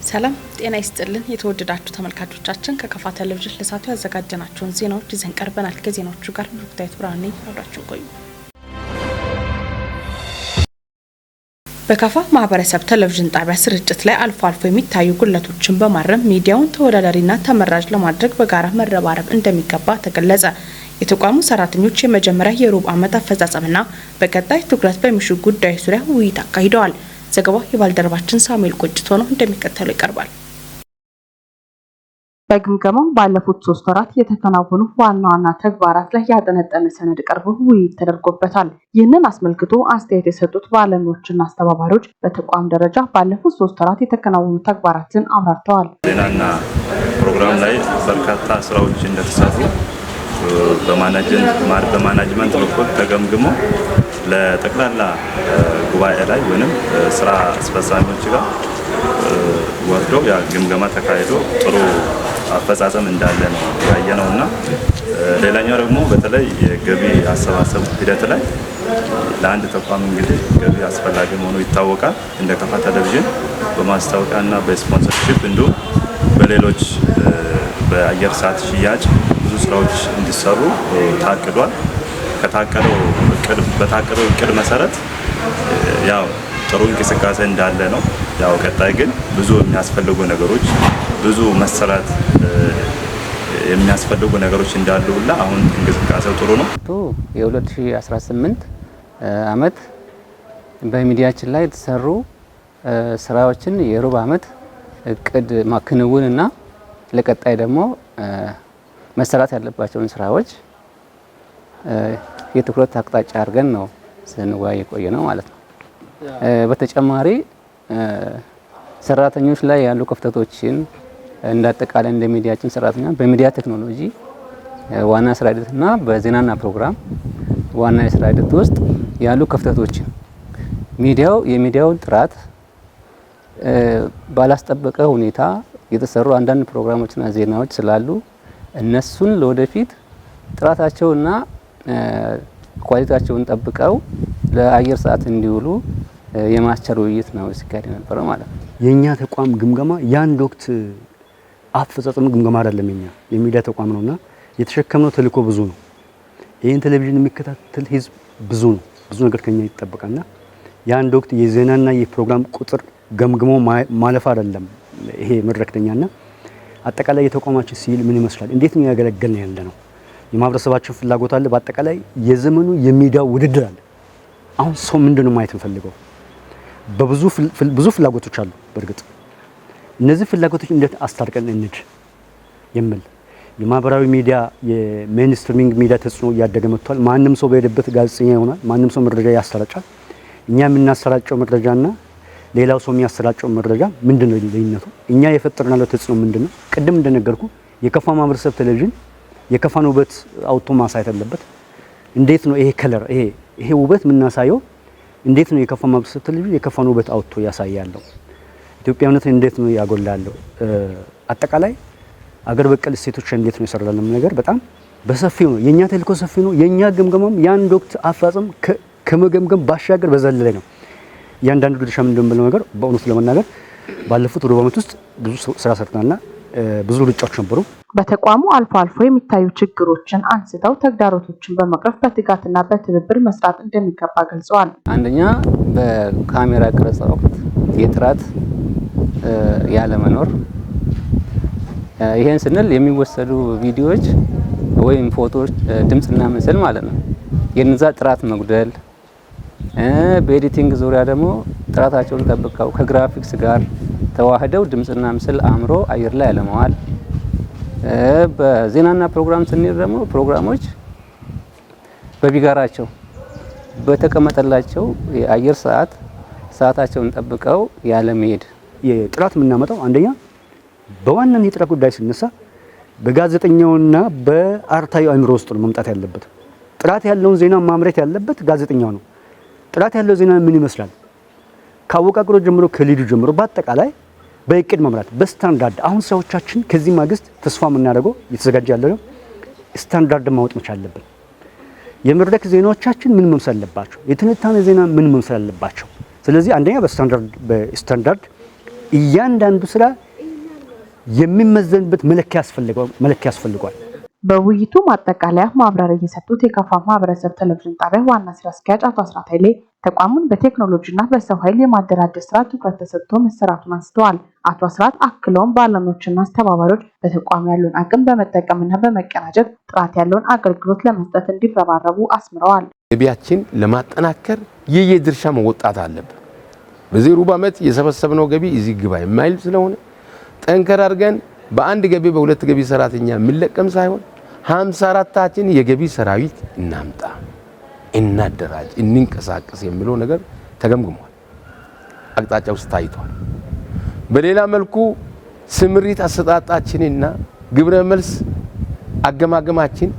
ሰላም ጤና ይስጥልን የተወደዳችሁ ተመልካቾቻችን ከከፋ ቴሌቪዥን ለሳቱ ያዘጋጀናቸውን ዜናዎች ይዘን ቀርበናል። ከዜናዎቹ ጋር ብሩክታይት ብርሃኔ አብራችሁ ቆዩ። በከፋ ማህበረሰብ ቴሌቪዥን ጣቢያ ስርጭት ላይ አልፎ አልፎ የሚታዩ ጉድለቶችን በማረም ሚዲያውን ተወዳዳሪና ተመራጭ ለማድረግ በጋራ መረባረብ እንደሚገባ ተገለጸ። የተቋሙ ሰራተኞች የመጀመሪያ የሩብ ዓመት አፈጻጸምና በቀጣይ ትኩረት በሚሹ ጉዳዮች ዙሪያ ውይይት አካሂደዋል። ዘገባው የባልደረባችን ሳሙኤል ቆጭቶ ነው፣ እንደሚከተለው ይቀርባል። በግምገማው ባለፉት 3 ወራት የተከናወኑ ዋና ተግባራት ላይ ያጠነጠነ ሰነድ ቀርቦ ውይይት ተደርጎበታል። ይህንን አስመልክቶ አስተያየት የሰጡት ባለሙያዎችና አስተባባሪዎች በተቋም ደረጃ ባለፉት 3 ወራት የተከናወኑ ተግባራትን አብራርተዋል። ዜናና ፕሮግራም ላይ በርካታ ስራዎች እንደተሰሩ በማናጅመንት በኩል ተገምግሞ ለጠቅላላ ጉባኤ ላይ ወይንም ስራ አስፈጻሚዎች ጋር ወርዶ ያ ግምገማ ተካሂዶ ጥሩ አፈጻጸም እንዳለ ነው ያየነውና ሌላኛው ደግሞ በተለይ የገቢ አሰባሰብ ሂደት ላይ ለአንድ ተቋም እንግዲህ ገቢ አስፈላጊ መሆኑ ይታወቃል። እንደ ከፋ ቴሌቪዥን በማስታወቂያና በስፖንሰርሺፕ እንዲሁም በሌሎች በአየር ሰዓት ሽያጭ ብዙ ስራዎች እንዲሰሩ ታቅዷል። በታቀደው እቅድ መሰረት ያው ጥሩ እንቅስቃሴ እንዳለ ነው። ያው ቀጣይ ግን ብዙ የሚያስፈልጉ ነገሮች ብዙ መሰራት የሚያስፈልጉ ነገሮች እንዳሉ ሁላ አሁን እንቅስቃሴው ጥሩ ነው። የ2018 ዓመት በሚዲያችን ላይ የተሰሩ ስራዎችን የሩብ ዓመት እቅድ ማከናወንና ለቀጣይ ደግሞ መሰራት ያለባቸውን ስራዎች የትኩረት አቅጣጫ አድርገን ነው ስንወያይ የቆየ ነው ማለት ነው። በተጨማሪ ሰራተኞች ላይ ያሉ ክፍተቶችን እንዳጠቃላይ እንደ ሚዲያችን ሰራተኛ በሚዲያ ቴክኖሎጂ ዋና ስራ ሂደትና በዜናና ፕሮግራም ዋና የስራ ሂደት ውስጥ ያሉ ክፍተቶችን የሚዲያውን ጥራት ባላስጠበቀ ሁኔታ የተሰሩ አንዳንድ ፕሮግራሞችና ዜናዎች ስላሉ እነሱን ለወደፊት ጥራታቸውና ኳሊቲያቸውን ጠብቀው ለአየር ሰዓት እንዲውሉ የማስቻል ውይይት ነው ሲካሄድ የነበረው ማለት ነው። የኛ ተቋም ግምገማ የአንድ ወቅት አፈጻጸም ግምገማ አይደለም። የኛ የሚዲያ ተቋም ነውና የተሸከምነው ተልዕኮ ብዙ ነው። ይሄን ቴሌቪዥን የሚከታተል ህዝብ ብዙ ነው። ብዙ ነገር ከኛ ይጠበቃልና የአንድ ወቅት የዜናና የፕሮግራም ቁጥር ገምግሞ ማለፍ አይደለም። ይሄ መድረክተኛና አጠቃላይ የተቋማችን ሲል ምን ይመስላል፣ እንዴት ነው ያገለገልን ያለ ነው፣ የማህበረሰባችን ፍላጎት አለ፣ በአጠቃላይ የዘመኑ የሚዲያ ውድድር አለ። አሁን ሰው ምንድነው ማየት እንፈልገው? ብዙ ፍላጎቶች አሉ። በእርግጥ እነዚህ ፍላጎቶች እንዴት አስታርቀን እንድ የሚል የማህበራዊ ሚዲያ የሜንስትሪሚንግ ሚዲያ ተጽዕኖ እያደገ መጥቷል። ማንም ሰው በሄደበት ጋዜጠኛ ይሆናል። ማንም ሰው መረጃ ያሰራጫል። እኛ የምናሰራጨው መረጃና ሌላው ሰው የሚያሰራጨው መረጃ ምንድነው ልዩነቱ? እኛ የፈጠርናለው ተጽዕኖ ምንድነው? ቅድም እንደነገርኩ የከፋ ማህበረሰብ ቴሌቪዥን የከፋን ውበት አውጥቶ ማሳየት አለበት። እንዴት ነው ይሄ ከለር ይሄ ውበት የምናሳየው? እንዴት ነው የከፋ ማህበረሰብ ቴሌቪዥን የከፋን ውበት አውጥቶ ያሳያለው? ኢትዮጵያዊነትን እንዴት ነው ያጎላለው? አጠቃላይ አገር በቀል እሴቶች እንዴት ነው ይሰራል? ነገር በጣም በሰፊው ነው። የኛ ተልዕኮ ሰፊ ነው። የኛ ግምገማም የአንድ ወቅት አፈጻጸም ከመገምገም ባሻገር በዘለለ ነው። ያንዳንዱ ድርሻ ምን እንደምለው ነገር በእውነት ለመናገር ባለፉት ሩብ ዓመት ውስጥ ብዙ ስራ ሰርተናልና ብዙ ርጫዎች ነበሩ። በተቋሙ አልፎ አልፎ የሚታዩ ችግሮችን አንስተው ተግዳሮቶችን በመቅረፍ በትጋትና በትብብር መስራት እንደሚገባ ገልጸዋል። አንደኛ በካሜራ ቀረጻ ወቅት የጥራት ያለመኖር፣ ይሄን ስንል የሚወሰዱ ቪዲዮዎች ወይም ፎቶዎች፣ ድምጽና ምስል ማለት ነው፣ የነዛ ጥራት መጉደል፣ በኤዲቲንግ ዙሪያ ደግሞ ጥራታቸውን ጠብቀው ከግራፊክስ ጋር ተዋህደው ድምጽና ምስል አምሮ አየር ላይ ያለመዋል። በዜናና ፕሮግራም ስንል ደግሞ ፕሮግራሞች በቢጋራቸው በተቀመጠላቸው የአየር ሰዓታቸውን ጠብቀው ያለ መሄድ። የጥራት የምናመጣው አንደኛ በዋናነት የጥራት ጉዳይ ሲነሳ በጋዜጠኛውና በአርታዩ አእምሮ ውስጥ ነው መምጣት ያለበት። ጥራት ያለውን ዜና ማምረት ያለበት ጋዜጠኛው ነው። ጥራት ያለው ዜና ምን ይመስላል? ካወቃቀሩ ጀምሮ ከሊዱ ጀምሮ በአጠቃላይ በእቅድ መምራት በስታንዳርድ። አሁን ሰዎቻችን ከዚህ ማግስት ተስፋ የምናደርገው የተዘጋጀ ያለ ነው ስታንዳርድ ማወጥ መቻል አለብን። የመድረክ ዜናዎቻችን ምን መምሰል አለባቸው? የትንታኔ ዜና ምን መምሰል አለባቸው? ስለዚህ አንደኛ በስታንዳርድ እያንዳንዱ ስራ የሚመዘንበት መለኪያ ያስፈልጋል። በውይይቱ ማጠቃለያ ማብራሪያ የሰጡት የካፋ ማህበረሰብ ቴሌቪዥን ጣቢያ ዋና ስራ አስኪያጅ አቶ አስራት ኃይሌ ተቋሙን በቴክኖሎጂና በሰው ኃይል የማደራጀት ስራ ትኩረት ተሰጥቶ መሰራቱን አንስተዋል። አቶ አስራት አክለውም ባለሙያዎችና አስተባባሪዎች በተቋሙ ያለውን አቅም በመጠቀምና በመቀናጀት ጥራት ያለውን አገልግሎት ለመስጠት እንዲረባረቡ አስምረዋል። ገቢያችን ለማጠናከር የየድርሻ መወጣት አለበት። በዚህ ሩብ ዓመት የሰበሰብነው ገቢ እዚህ ግባ የማይል ስለሆነ ጠንከር አድርገን በአንድ ገቢ በሁለት ገቢ ሰራተኛ የሚለቀም ሳይሆን 54ታችን የገቢ ሰራዊት እናምጣ፣ እናደራጅ፣ እንንቀሳቀስ የሚለው ነገር ተገምግሟል። አቅጣጫ ውስጥ ታይቷል። በሌላ መልኩ ስምሪት አሰጣጣችንና ግብረ መልስ አገማገማችን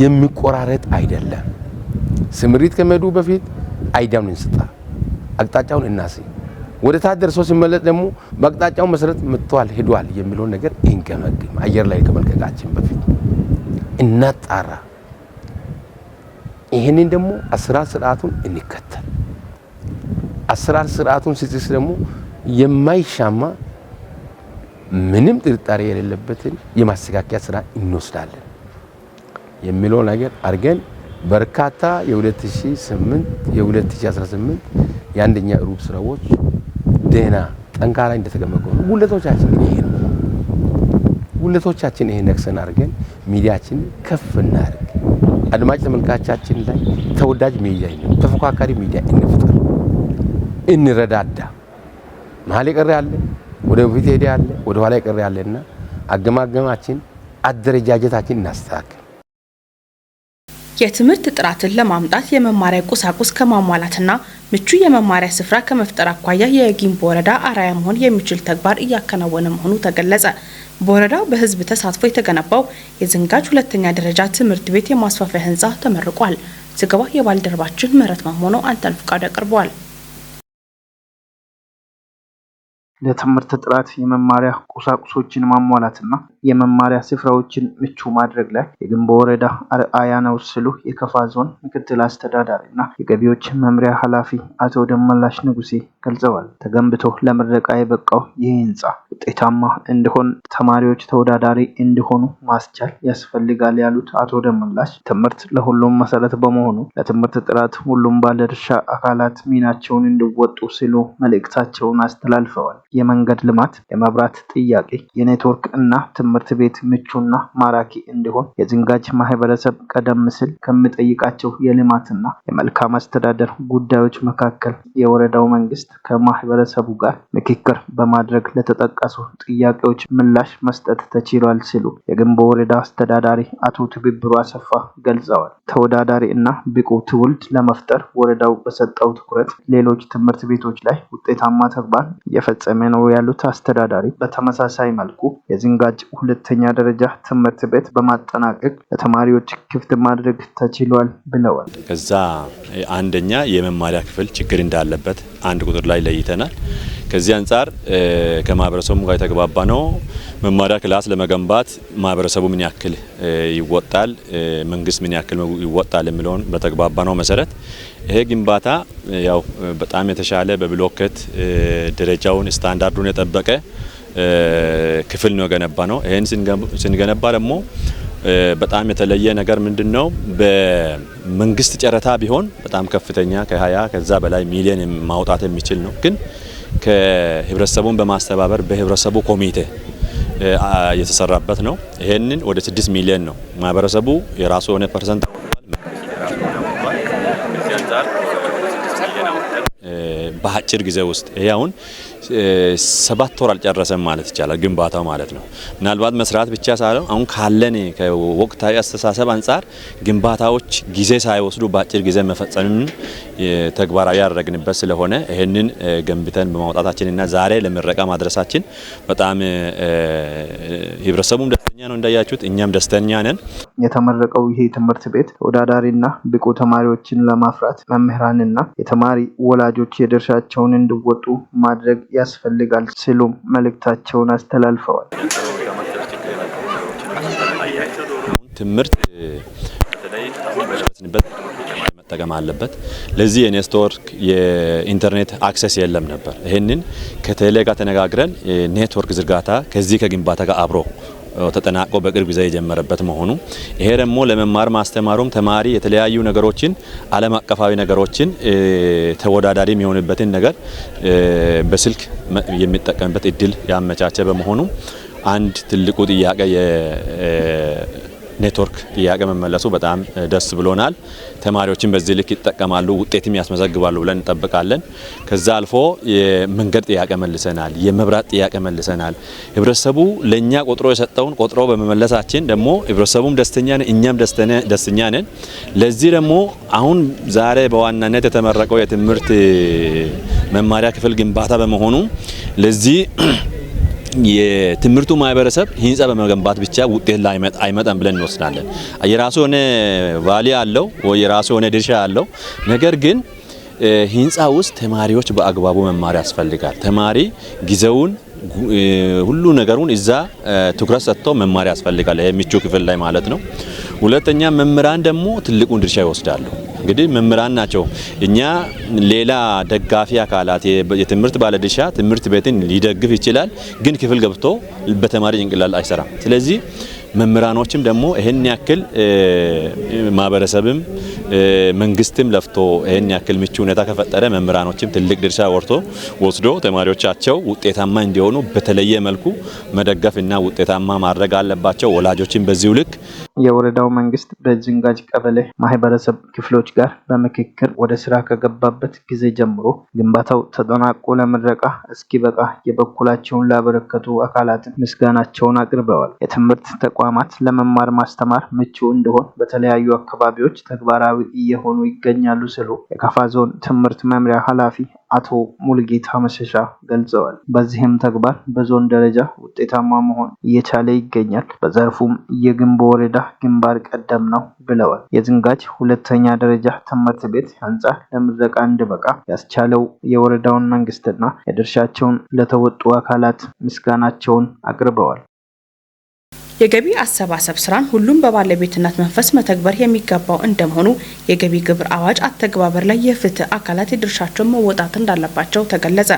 የሚቆራረጥ አይደለም። ስምሪት ከመሄዱ በፊት አይዳውን እንስጣ፣ አቅጣጫውን እናስይ፣ ወደ ታች ደርሶ ሲመለስ ደግሞ በአቅጣጫው መሰረት መጥቷል ሄዷል የሚለው ነገር እንገመግም። አየር ላይ ከመልቀቃችን በፊት እናጣራ። ይሄንን ደግሞ አሰራር ስርዓቱን እንከተል። አሰራር ስርዓቱን ሲጥስ ደግሞ የማይሻማ ምንም ጥርጣሬ የሌለበትን የማስተካከያ ስራ እንወስዳለን የሚለው ነገር አድርገን በርካታ የ2008 የ2018 የአንደኛ ሩብ ስራዎች ደህና ጠንካራ እንደተገመገሙ ጉለቶቻችን ይሄ ነው። ጉለቶቻችን ይሄ ነክሰን አድርገን ሚዲያችን ከፍ እናድርግ። አድማጭ ተመልካቻችን ላይ ተወዳጅ ሚዲያ ነው፣ ተፎካካሪ ሚዲያ እንፍጠር፣ እንረዳዳ። መሀል የቀረ ያለ ወደ ፊት ሄደ ያለ ወደ ኋላ የቀረ ያለና አገማገማችን አደረጃጀታችን እናስተካክል። የትምህርት ጥራትን ለማምጣት የመማሪያ ቁሳቁስ ከማሟላትና ምቹ የመማሪያ ስፍራ ከመፍጠር አኳያ የጊምቦ ወረዳ አርአያ መሆን የሚችል ተግባር እያከናወነ መሆኑ ተገለጸ። በወረዳው በህዝብ ተሳትፎ የተገነባው የዝንጋጅ ሁለተኛ ደረጃ ትምህርት ቤት የማስፋፊያ ህንፃ ተመርቋል። ዘገባው የባልደረባችን ምህረት ማሞኖ አንተን ፍቃዱ ያቀርበዋል። ለትምህርት ጥራት የመማሪያ ቁሳቁሶችን ማሟላትና የመማሪያ ስፍራዎችን ምቹ ማድረግ ላይ የጊምቦ ወረዳ አርአያ ነው ሲሉ የከፋ ዞን ምክትል አስተዳዳሪና የገቢዎች መምሪያ ኃላፊ አቶ ደመላሽ ንጉሴ ገልጸዋል። ተገንብቶ ለምረቃ የበቃው ይህ ህንፃ ውጤታማ እንዲሆን ተማሪዎች ተወዳዳሪ እንዲሆኑ ማስቻል ያስፈልጋል ያሉት አቶ ደመላሽ ትምህርት ለሁሉም መሰረት በመሆኑ ለትምህርት ጥራት ሁሉም ባለድርሻ አካላት ሚናቸውን እንዲወጡ ሲሉ መልእክታቸውን አስተላልፈዋል። የመንገድ ልማት፣ የመብራት ጥያቄ፣ የኔትወርክ እና ትምህርት ቤት ምቹና ማራኪ እንዲሆን የዝንጋጅ ማህበረሰብ ቀደም ሲል ከሚጠይቃቸው የልማትና የመልካም አስተዳደር ጉዳዮች መካከል የወረዳው መንግስት ከማህበረሰቡ ጋር ምክክር በማድረግ ለተጠቀሱ ጥያቄዎች ምላሽ መስጠት ተችሏል ሲሉ የጊምቦ ወረዳ አስተዳዳሪ አቶ ትብብሩ አሰፋ ገልጸዋል። ተወዳዳሪ እና ብቁ ትውልድ ለመፍጠር ወረዳው በሰጠው ትኩረት ሌሎች ትምህርት ቤቶች ላይ ውጤታማ ተግባር እየፈጸመ ነው ያሉት አስተዳዳሪ በተመሳሳይ መልኩ የዝንጋጅ ሁለተኛ ደረጃ ትምህርት ቤት በማጠናቀቅ ለተማሪዎች ክፍት ማድረግ ተችሏል ብለዋል። ከዛ አንደኛ የመማሪያ ክፍል ችግር እንዳለበት አንድ ቁጥር ላይ ለይተናል። ከዚህ አንፃር ከማህበረሰቡ ጋር የተግባባ ነው መማሪያ ክላስ ለመገንባት ማህበረሰቡ ምን ያክል ይወጣል፣ መንግስት ምን ያክል ይወጣል የሚለውን በተግባባ ነው መሰረት ይሄ ግንባታ ያው በጣም የተሻለ በብሎኬት ደረጃውን ስታንዳርዱን የጠበቀ ክፍል ነው ገነባ ነው። ይሄን ስንገነባ ደግሞ በጣም የተለየ ነገር ምንድነው? በመንግስት ጨረታ ቢሆን በጣም ከፍተኛ ከ20 ከዛ በላይ ሚሊዮን ማውጣት የሚችል ነው። ግን ከህብረተሰቡን በማስተባበር በህብረተሰቡ ኮሚቴ የተሰራበት ነው። ይሄንን ወደ 6 ሚሊዮን ነው ማህበረሰቡ የራሱ ሆነ ፐርሰንት በአጭር ጊዜ ውስጥ ይሄ አሁን 7 ወር አልጨረሰም ማለት ይቻላል ግንባታው ማለት ነው። ምናልባት መስራት ብቻ ሳይሆን አሁን ካለን ከወቅታዊ አስተሳሰብ አንፃር ግንባታዎች ጊዜ ሳይወስዱ በአጭር ጊዜ መፈጸምን ተግባራዊ ያደረግንበት ስለሆነ ይሄንን ገንብተን በማውጣታችንና ዛሬ ለምረቃ ማድረሳችን በጣም ህብረተሰቡም ደስተኛ ነው እንዳያችሁት፣ እኛም ደስተኛ ነን። የተመረቀው ይሄ ትምህርት ቤት ተወዳዳሪና ብቁ ተማሪዎችን ለማፍራት መምህራንና የተማሪ ወላጆች የድርሻቸውን እንዲወጡ ማድረግ ያስፈልጋል ሲሉ መልእክታቸውን አስተላልፈዋል። ትምህርት በተለይ መጠቀም አለበት። ለዚህ የኔትወርክ የኢንተርኔት አክሰስ የለም ነበር። ይሄንን ከቴሌ ጋር ተነጋግረን ኔትወርክ ዝርጋታ ከዚህ ከግንባታ ጋር አብሮ ተጠናቆ በቅርብ ጊዜ የጀመረበት መሆኑ ይሄ ደግሞ ለመማር ማስተማሩም ተማሪ የተለያዩ ነገሮችን ዓለም አቀፋዊ ነገሮችን ተወዳዳሪ የሚሆንበትን ነገር በስልክ የሚጠቀምበት እድል ያመቻቸ በመሆኑ አንድ ትልቁ ጥያቄ ኔትወርክ ጥያቄ መመለሱ በጣም ደስ ብሎናል። ተማሪዎችን በዚህ ልክ ይጠቀማሉ፣ ውጤትም ያስመዘግባሉ ብለን እንጠብቃለን። ከዛ አልፎ የመንገድ ጥያቄ መልሰናል፣ የመብራት ጥያቄ መልሰናል። ህብረተሰቡ ለኛ ቆጥሮ የሰጠውን ቆጥሮ በመመለሳችን ደግሞ ህብረተሰቡም ደስተኛ ነን፣ እኛም ደስተኛ ነን። ለዚህ ደግሞ አሁን ዛሬ በዋናነት የተመረቀው የትምህርት መማሪያ ክፍል ግንባታ በመሆኑ ለዚህ የትምህርቱ ማህበረሰብ ህንጻ በመገንባት ብቻ ውጤት ላይ አይመጣም ብለን እንወስዳለን። የራሱ ሆነ ቫሊ አለው ወይ የራሱ ሆነ ድርሻ አለው። ነገር ግን ህንጻ ውስጥ ተማሪዎች በአግባቡ መማር ያስፈልጋል። ተማሪ ጊዜውን ሁሉ ነገሩን እዛ ትኩረት ሰጥቶ መማር ያስፈልጋል፣ የሚቹ ክፍል ላይ ማለት ነው። ሁለተኛ መምህራን ደግሞ ትልቁን ድርሻ ይወስዳሉ። እንግዲህ መምህራን ናቸው። እኛ ሌላ ደጋፊ አካላት የትምህርት ባለድርሻ ትምህርት ቤትን ሊደግፍ ይችላል፣ ግን ክፍል ገብቶ በተማሪ ጭንቅላት አይሰራም። ስለዚህ መምህራኖችም ደግሞ ይሄን ያክል ማህበረሰብም መንግስትም ለፍቶ ይሄን ያክል ምቹ ሁኔታ ከፈጠረ መምህራኖችም ትልቅ ድርሻ ወስዶ ተማሪዎቻቸው ውጤታማ እንዲሆኑ በተለየ መልኩ መደገፍና ውጤታማ ማድረግ አለባቸው። ወላጆችን በዚሁ ልክ የወረዳው መንግስት በዝንጋጅ ቀበሌ ማህበረሰብ ክፍሎች ጋር በምክክር ወደ ስራ ከገባበት ጊዜ ጀምሮ ግንባታው ተጠናቆ ለምረቃ እስኪበቃ የበኩላቸውን ላበረከቱ አካላት ምስጋናቸውን አቅርበዋል። የትምህርት ተቋማት ለመማር ማስተማር ምቹ እንዲሆን በተለያዩ አካባቢዎች ተግባራዊ እየሆኑ ይገኛሉ ሲሉ የካፋ ዞን ትምህርት መምሪያ ኃላፊ አቶ ሙልጌታ መሸሻ ገልጸዋል። በዚህም ተግባር በዞን ደረጃ ውጤታማ መሆን እየቻለ ይገኛል። በዘርፉም የግንቦ ወረዳ ግንባር ቀደም ነው ብለዋል። የዝንጋጅ ሁለተኛ ደረጃ ትምህርት ቤት ህንጻ ለምረቃ እንዲበቃ ያስቻለው የወረዳውን መንግስትና የድርሻቸውን ለተወጡ አካላት ምስጋናቸውን አቅርበዋል። የገቢ አሰባሰብ ስራን ሁሉም በባለቤትነት መንፈስ መተግበር የሚገባው እንደመሆኑ የገቢ ግብር አዋጅ አተገባበር ላይ የፍትህ አካላት የድርሻቸውን መወጣት እንዳለባቸው ተገለጸ።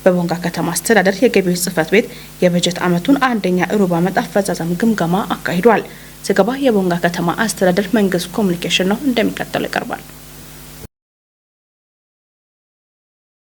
በቦንጋ ከተማ አስተዳደር የገቢዎች ጽህፈት ቤት የበጀት ዓመቱን አንደኛ ሩብ ዓመት አፈጻጸም ግምገማ አካሂዷል። ዘገባ የቦንጋ ከተማ አስተዳደር መንግስት ኮሙኒኬሽን ነው፣ እንደሚከተለው ይቀርባል።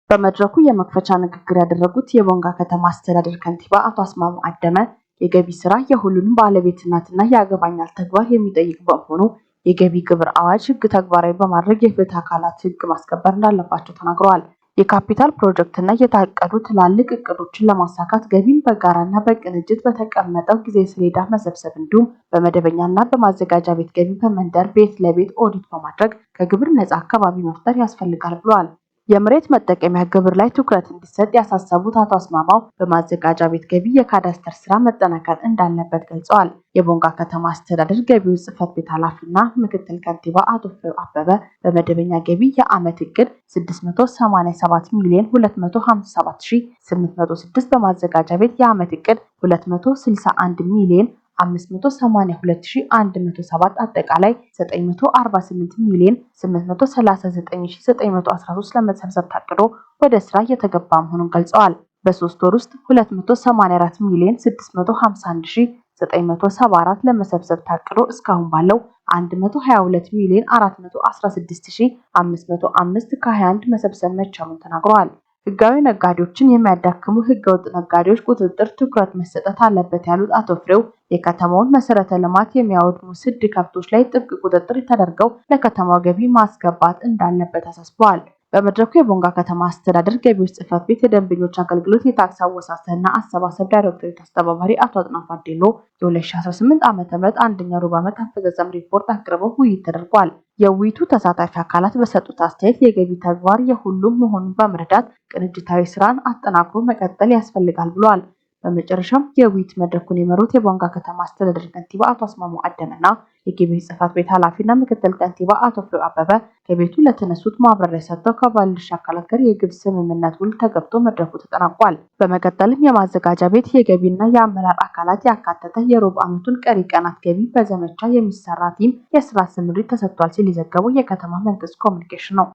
በመድረኩ የመክፈቻ ንግግር ያደረጉት የቦንጋ ከተማ አስተዳደር ከንቲባ አቶ አስማሙ አደመ የገቢ ስራ የሁሉንም ባለቤትነትና ያገባኛል ተግባር የሚጠይቅ በመሆኑ የገቢ ግብር አዋጅ ህግ ተግባራዊ በማድረግ የፍትህ አካላት ህግ ማስከበር እንዳለባቸው ተናግረዋል። የካፒታል ፕሮጀክትና የታቀዱ ትላልቅ እቅዶችን ለማሳካት ገቢን በጋራና በቅንጅት በተቀመጠው ጊዜ ሰሌዳ መሰብሰብ እንዲሁም በመደበኛና በማዘጋጃ ቤት ገቢ በመንደር ቤት ለቤት ኦዲት በማድረግ ከግብር ነፃ አካባቢ መፍጠር ያስፈልጋል ብለዋል። የመሬት መጠቀሚያ ግብር ላይ ትኩረት እንዲሰጥ ያሳሰቡት አቶ አስማማው በማዘጋጃ ቤት ገቢ የካዳስተር ስራ መጠናከር እንዳለበት ገልጸዋል። የቦንጋ ከተማ አስተዳደር ገቢዎች ጽህፈት ቤት ኃላፊና ምክትል ከንቲባ አቶ ፍሬው አበበ በመደበኛ ገቢ የዓመት እቅድ 687,257,806 በማዘጋጃ ቤት የዓመት እቅድ 261,582,107 አጠቃላይ 948,839,913 ለመሰብሰብ ታቅዶ ወደ ስራ እየተገባ መሆኑን ገልጸዋል። በ3 ወር ውስጥ 284,651,974 ለመሰብሰብ ታቅዶ እስካሁን ባለው 122,416,505 ከ21 መሰብሰብ መቻሉን ተናግረዋል። ህጋዊ ነጋዴዎችን የሚያዳክሙ ህገወጥ ነጋዴዎች ቁጥጥር ትኩረት መሰጠት አለበት ያሉት አቶ ፍሬው የከተማውን መሰረተ ልማት የሚያወድሙ ስድ ከብቶች ላይ ጥብቅ ቁጥጥር ተደርገው ለከተማው ገቢ ማስገባት እንዳለበት አሳስበዋል። በመድረኩ የቦንጋ ከተማ አስተዳደር ገቢዎች ጽህፈት ቤት የደንበኞች አገልግሎት የታክስ አወሳሰንና አሰባሰብ ዳይሬክቶሬት አስተባባሪ አቶ አጥናፍ አዴሎ የ2018 ዓ.ም አንደኛ ሩብ ዓመት አፈጻጸም ሪፖርት አቅርበው ውይይት ተደርጓል። የውይይቱ ተሳታፊ አካላት በሰጡት አስተያየት የገቢ ተግባር የሁሉም መሆኑን በመረዳት ቅንጅታዊ ስራን አጠናክሮ መቀጠል ያስፈልጋል ብለዋል። በመጨረሻም የውይይት መድረኩን የመሩት የቦንጋ ከተማ አስተዳደር ከንቲባ አቶ አስማሙ አደመና የገቢዎች ጽሕፈት ቤት ኃላፊና ምክትል ከንቲባ አቶ ፍሬው አበበ ከቤቱ ለተነሱት ማብራሪያ ሰጥተው ከባለድርሻ አካላት ጋር የግብ ስምምነት ውል ተገብቶ መድረኩ ተጠናቋል። በመቀጠልም የማዘጋጃ ቤት የገቢና የአመራር አካላት ያካተተ የሩብ ዓመቱን ቀሪ ቀናት ገቢ በዘመቻ የሚሰራ ቲም የስራ ስምሪት ተሰጥቷል ሲል የዘገበው የከተማ መንግስት ኮሚኒኬሽን ነው።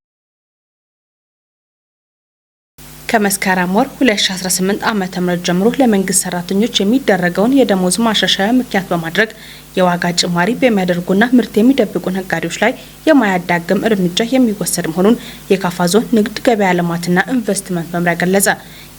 ከመስከረም ወር 2018 ዓ.ም ጀምሮ ለመንግስት ሰራተኞች የሚደረገውን የደሞዝ ማሻሻያ ምክንያት በማድረግ የዋጋ ጭማሪ በሚያደርጉና ምርት የሚደብቁ ነጋዴዎች ላይ የማያዳግም እርምጃ የሚወሰድ መሆኑን የካፋ ዞን ንግድ ገበያ ልማትና ኢንቨስትመንት መምሪያ ገለጸ።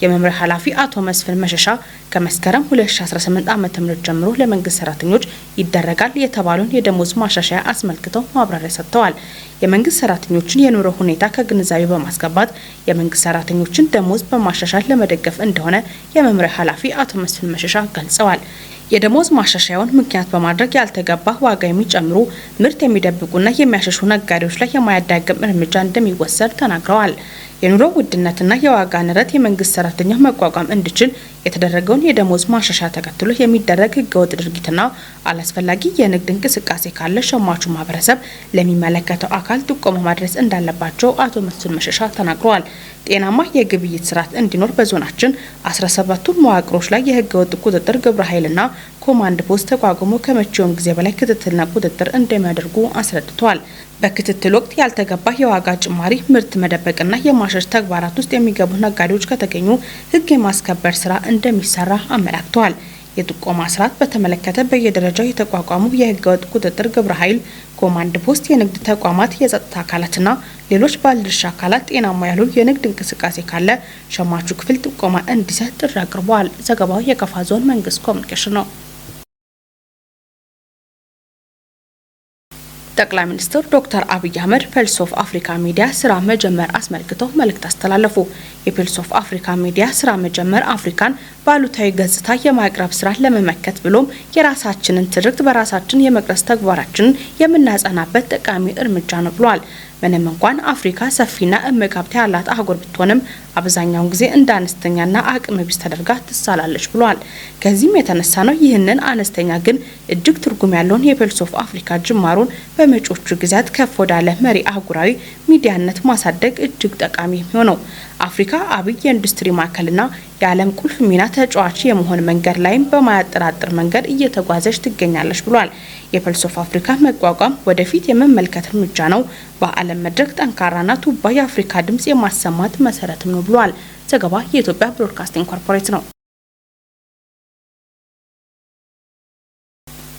የመምሪያ ኃላፊ አቶ መስፍን መሸሻ ከመስከረም 2018 ዓ.ም ጀምሮ ለመንግስት ሰራተኞች ይደረጋል የተባለውን የደሞዝ ማሻሻያ አስመልክተው ማብራሪያ ሰጥተዋል። የመንግስት ሰራተኞችን የኑሮ ሁኔታ ከግንዛቤ በማስገባት የመንግስት ሰራተኞችን ደሞዝ በማሻሻል ለመደገፍ እንደሆነ የመምሪያ ኃላፊ አቶ መስፍን መሸሻ ገልጸዋል። የደሞዝ ማሻሻያውን ምክንያት በማድረግ ያልተገባ ዋጋ የሚጨምሩ ምርት የሚደብቁና የሚያሸሹ ነጋዴዎች ላይ የማያዳግም እርምጃ እንደሚወሰድ ተናግረዋል። የኑሮ ውድነትና የዋጋ ንረት የመንግስት ሰራተኛ መቋቋም እንዲችል የተደረገውን የደሞዝ ማሻሻያ ተከትሎ የሚደረግ ህገወጥ ድርጊትና አላስፈላጊ የንግድ እንቅስቃሴ ካለ ሸማቹ ማህበረሰብ ለሚመለከተው አካል ጥቆማ ማድረስ እንዳለባቸው አቶ መስፍን መሸሻ ተናግረዋል። ጤናማ የግብይት ስርዓት እንዲኖር በዞናችን 17ቱን መዋቅሮች ላይ የህገወጥ ቁጥጥር ግብረ ኃይልና ኮማንድ ፖስት ተቋቁሞ ከመቼውም ጊዜ በላይ ክትትልና ቁጥጥር እንደሚያደርጉ አስረድተዋል። በክትትል ወቅት ያልተገባ የዋጋ ጭማሪ፣ ምርት መደበቅና የማሸሽ ተግባራት ውስጥ የሚገቡ ነጋዴዎች ከተገኙ ህግ የማስከበር ስራ እንደሚሰራ አመላክተዋል። የጥቆማ ስርዓት በተመለከተ በየደረጃው የተቋቋሙ የህገወጥ ቁጥጥር ግብረ ኃይል፣ ኮማንድ ፖስት፣ የንግድ ተቋማት፣ የጸጥታ አካላትና ሌሎች ባለድርሻ አካላት ጤናማ ያሉ የንግድ እንቅስቃሴ ካለ ሸማቹ ክፍል ጥቆማ እንዲሰጥ ጥሪ አቅርበዋል። ዘገባው የካፋ ዞን መንግስት ኮሚኒኬሽን ነው። ጠቅላይ ሚኒስትር ዶክተር አብይ አህመድ ፐልስ ኦፍ አፍሪካ ሚዲያ ስራ መጀመር አስመልክተው መልእክት አስተላለፉ። የፐልስ ኦፍ አፍሪካ ሚዲያ ስራ መጀመር አፍሪካን ባሉታዊ ገጽታ የማቅረብ ስራ ለመመከት ብሎም የራሳችንን ትርክት በራሳችን የመቅረጽ ተግባራችንን የምናጸናበት ጠቃሚ እርምጃ ነው ብሏል። ምንም እንኳን አፍሪካ ሰፊና እምቅ ሀብት ያላት አህጉር ብትሆንም አብዛኛውን ጊዜ እንደ አነስተኛና አቅም ቢስ ተደርጋ ትሳላለች ብሏል። ከዚህም የተነሳ ነው ይህንን አነስተኛ ግን እጅግ ትርጉም ያለውን የፐልስ ኦፍ አፍሪካ ጅማሮን በመጪዎቹ ጊዜያት ከፍ ወዳለ መሪ አህጉራዊ ሚዲያነት ማሳደግ እጅግ ጠቃሚ የሚሆነው። አፍሪካ አብይ የኢንዱስትሪ ማዕከልና የዓለም ቁልፍ ሚና ተጫዋች የመሆን መንገድ ላይም በማያጠራጥር መንገድ እየተጓዘች ትገኛለች ብሏል። የፐልስ ኦፍ አፍሪካ መቋቋም ወደፊት የመመልከት እርምጃ ነው። በዓለም መድረክ ጠንካራና ቱባ የአፍሪካ ድምጽ የማሰማት መሰረትም ነው ብሏል። ዘገባ የኢትዮጵያ ብሮድካስቲንግ ኮርፖሬት ነው።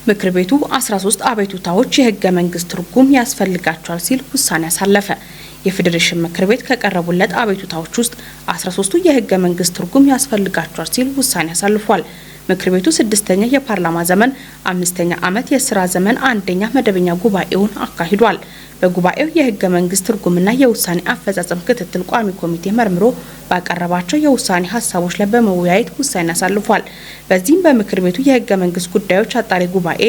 ምክር ቤቱ 13 አቤቱታዎች የህገ መንግስት ትርጉም ያስፈልጋቸዋል ሲል ውሳኔ አሳለፈ። የፌዴሬሽን ምክር ቤት ከቀረቡለት አቤቱታዎች ውስጥ 13ቱ የህገ መንግስት ትርጉም ያስፈልጋቸዋል ሲል ውሳኔ አሳልፏል። ምክር ቤቱ 6ኛ የፓርላማ ዘመን 5ኛ ዓመት የስራ ዘመን 1ኛ መደበኛ ጉባኤውን አካሂዷል። በጉባኤው የህገ መንግስት ትርጉምና የውሳኔ አፈጻጸም ክትትል ቋሚ ኮሚቴ መርምሮ ባቀረባቸው የውሳኔ ሀሳቦች ላይ በመወያየት ውሳኔ አሳልፏል። በዚህም በምክር ቤቱ የህገ መንግስት ጉዳዮች አጣሪ ጉባኤ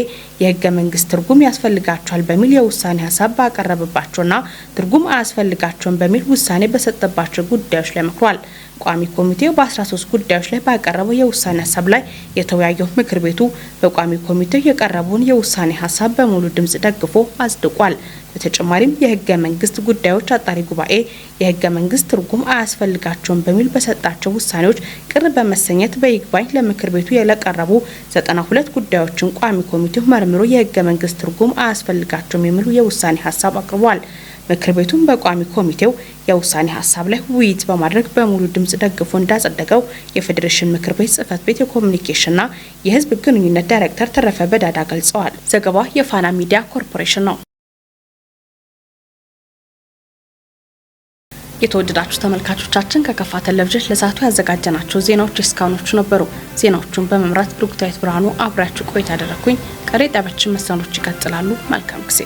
የህገ መንግስት ትርጉም ያስፈልጋቸዋል በሚል የውሳኔ ሀሳብ ባቀረበባቸውና ትርጉም አያስፈልጋቸውም በሚል ውሳኔ በሰጠባቸው ጉዳዮች ላይ መክሯል። ቋሚ ኮሚቴው በ13 ጉዳዮች ላይ ባቀረበው የውሳኔ ሀሳብ ላይ የተወያየው ምክር ቤቱ በቋሚ ኮሚቴው የቀረበውን የውሳኔ ሀሳብ በሙሉ ድምጽ ደግፎ አጽድቋል። በተጨማሪም የህገ መንግስት ጉዳዮች አጣሪ ጉባኤ የህገ መንግስት ትርጉም አያስፈልጋቸውም በሚል በሰጣቸው ውሳኔዎች ቅር በመሰኘት በይግባኝ ለምክር ቤቱ የቀረቡ 92 ጉዳዮችን ቋሚ ኮሚቴው መርምሮ የህገ መንግስት ትርጉም አያስፈልጋቸውም የሚሉ የውሳኔ ሀሳብ አቅርቧል። ምክር ቤቱም በቋሚ ኮሚቴው የውሳኔ ሀሳብ ላይ ውይይት በማድረግ በሙሉ ድምጽ ደግፎ እንዳጸደቀው የፌዴሬሽን ምክር ቤት ጽህፈት ቤት የኮሙኒኬሽንና የህዝብ ግንኙነት ዳይሬክተር ተረፈ በዳዳ ገልጸዋል። ዘገባው የፋና ሚዲያ ኮርፖሬሽን ነው። የተወደዳችሁ ተመልካቾቻችን ከከፋ ቴሌቪዥን ለዛቱ ያዘጋጀናቸው ዜናዎች እስካሁኖቹ ነበሩ። ዜናዎቹን በመምራት ብሩክታዊት ብርሃኑ አብራችሁ ቆይታ ያደረኩኝ። ቀሪ ጣቢያችን መሰናዶች ይቀጥላሉ። መልካም ጊዜ